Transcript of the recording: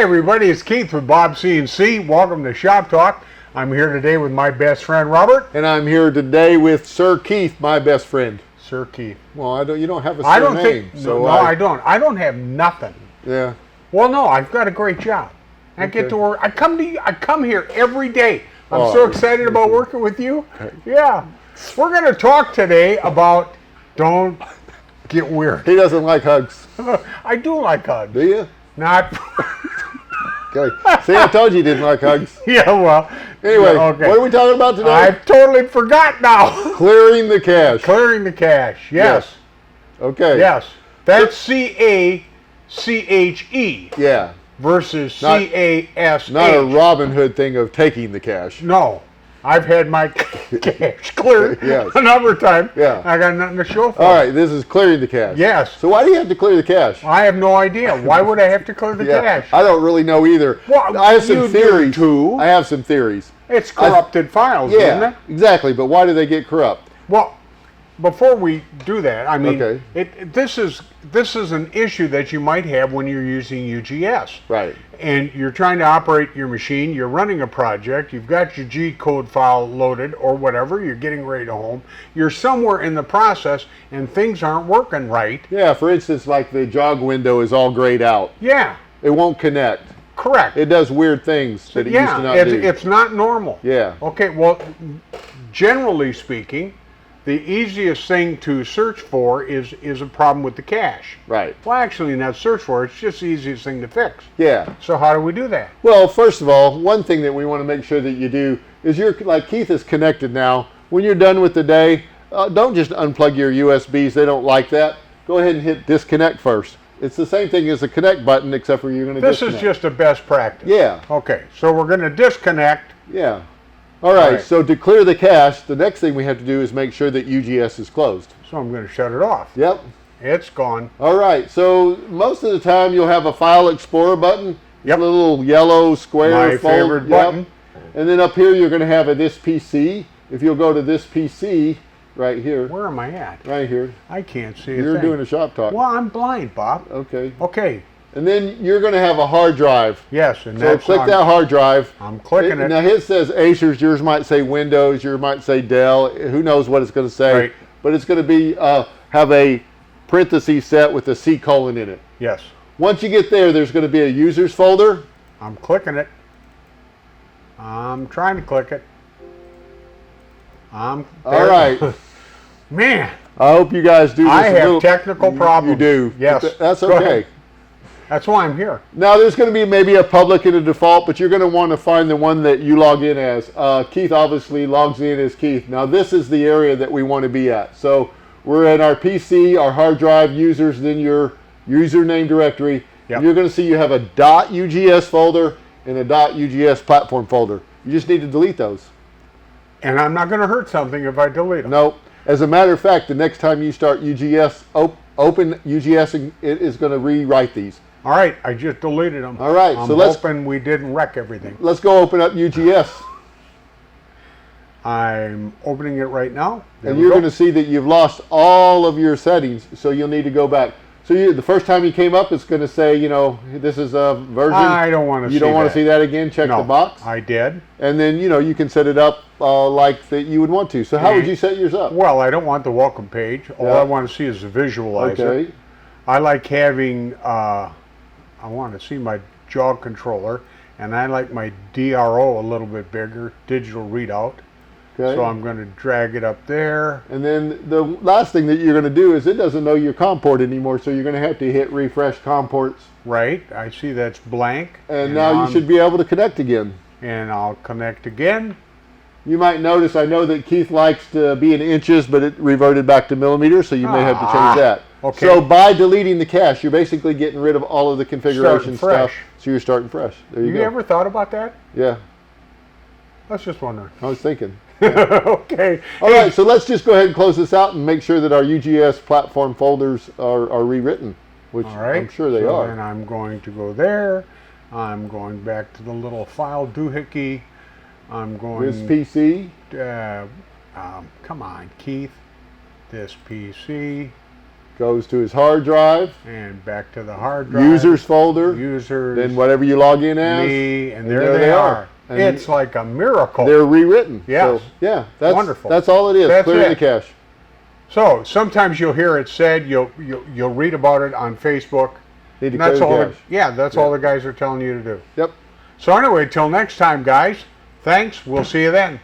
everybody, it's Keith with Bob C&C. Welcome to Shop Talk. I'm here today with my best friend Robert. And I'm here today with Sir Keith, my best friend. Sir Keith. Well, you don't have a I don't surname. think, no, I don't. I don't have nothing. Yeah. Well, no, I've got a great job. I get to work. I come here every day. I'm so excited about working with you. Yeah. We're going to talk today about don't get weird. He doesn't like hugs. I do like hugs. Do you? Not. Okay. See, I told you he didn't like hugs. Yeah, well. Anyway, okay. What are we talking about today? I've totally forgot now. Clearing the cache. Clearing the cache. Yes. Okay. Yes. That's C-A-C-H-E. Yeah. Versus C-A-S-H. Not a Robin Hood thing of taking the cache. No. I've had my cache cleared a number of times. Yeah. I got nothing to show for it. All right, this is clearing the cache. Yes. So why do you have to clear the cache? I have no idea. Why would I have to clear the cache? I don't really know either. Well, I have some you theories. do too. I have some theories. It's corrupted files, isn't it? Exactly. But why do they get corrupt? Well, before we do that, I mean, Okay. this is an issue that you might have when you're using UGS. Right. And you're trying to operate your machine, you're running a project, you've got your G code file loaded or whatever, you're getting ready to home, you're somewhere in the process and things aren't working right. Yeah, for instance, like the jog window is all grayed out. Yeah. It won't connect. Correct. It does weird things that it used to not do. It's not normal. Yeah. Okay, well, generally speaking, the easiest thing to search for is a problem with the cache. Right. Well, actually, not search for, it's just the easiest thing to fix. Yeah. So how do we do that? Well, first of all, one thing that we want to make sure that you do is like Keith is connected now. When you're done with the day, don't just unplug your USBs. They don't like that. Go ahead and hit disconnect first. It's the same thing as the connect button, except for you're going to disconnect. This is just a best practice. Yeah. Okay, so we're going to disconnect. Yeah. All right, so to clear the cache, the next thing we have to do is make sure that UGS is closed. So I'm going to shut it off. Yep. It's gone. All right, so most of the time you'll have a File Explorer button. Yep. A little yellow square. My favorite button. And then up here you're going to have a This PC. If you'll go to This PC right here. Where am I at? Right here. I can't see You're thing. doing a shop talk. Well, I'm blind, Bob. Okay. Okay. And then you're going to have a hard drive. Yes, and so click that hard drive. I'm clicking it. Now his says Acer's, yours might say Windows, yours might say Dell. Who knows what it's going to say? Right. But it's going to be have a parenthesis set with a C colon in it. Yes. Once you get there, there's going to be a users folder. I'm clicking it. I'm trying to click it. All right. Man. I hope you guys do this. I have technical problems. You do. Yes. That's okay. That's why I'm here. Now there's going to be maybe a public and a default, but you're going to want to find the one that you log in as. Keith obviously logs in as Keith. Now this is the area that we want to be at. So we're in our PC, our hard drive, users, then your username directory. Yep. You're going to see you have a .ugs folder and a .ugs platform folder. You just need to delete those. And I'm not going to hurt something if I delete them. No. As a matter of fact, the next time you start UGS, open UGS, and it is going to rewrite these. All right, I just deleted them. All right, I'm so let's hoping we didn't wreck everything. Let's go open up UGS. I'm opening it right now. And you're going to see that you've lost all of your settings, so you'll need to go back. So the first time you came up, it's going to say, you know, this is a version. I don't want to see that. You don't want to see that again? Check the box. I did. And then, you know, you can set it up like that you would want to. So how would you set yours up? Well, I don't want the welcome page. All I want to see is the visualizer. Okay. I like having, I want to see my jog controller, and I like my DRO a little bit bigger, digital readout. Okay. So I'm going to drag it up there. And then the last thing that you're going to do is it doesn't know your COM port anymore, so you're going to have to hit refresh COM ports. Right. I see that's blank. And now you should be able to connect again. And I'll connect again. You might notice, I know that Keith likes to be in inches, but it reverted back to millimeters, so you may have to change that. Okay. So by deleting the cache, you're basically getting rid of all of the configuration stuff. So you're starting fresh. There you go. You ever thought about that? Yeah. I was just wondering. I was thinking. Okay. All right, so let's just go ahead and close this out and make sure that our UGS platform folders are rewritten, which I'm sure they are. And I'm going to go there. I'm going back to the little file doohickey. I'm going... This PC. Come on, Keith. This PC. goes to his hard drive, and back to the hard drive. users folder, Users. then whatever you log in as, Me, and there they are. And It's like a miracle. they're rewritten. Yes. So, yeah, that's Wonderful. That's all it is. That's Clearing it. the cache. So sometimes you'll hear it said, you'll read about it on Facebook. Need to And that's clear the all. cache. That's all the guys are telling you to do. Yep. So anyway, till next time, guys. Thanks. We'll see you then.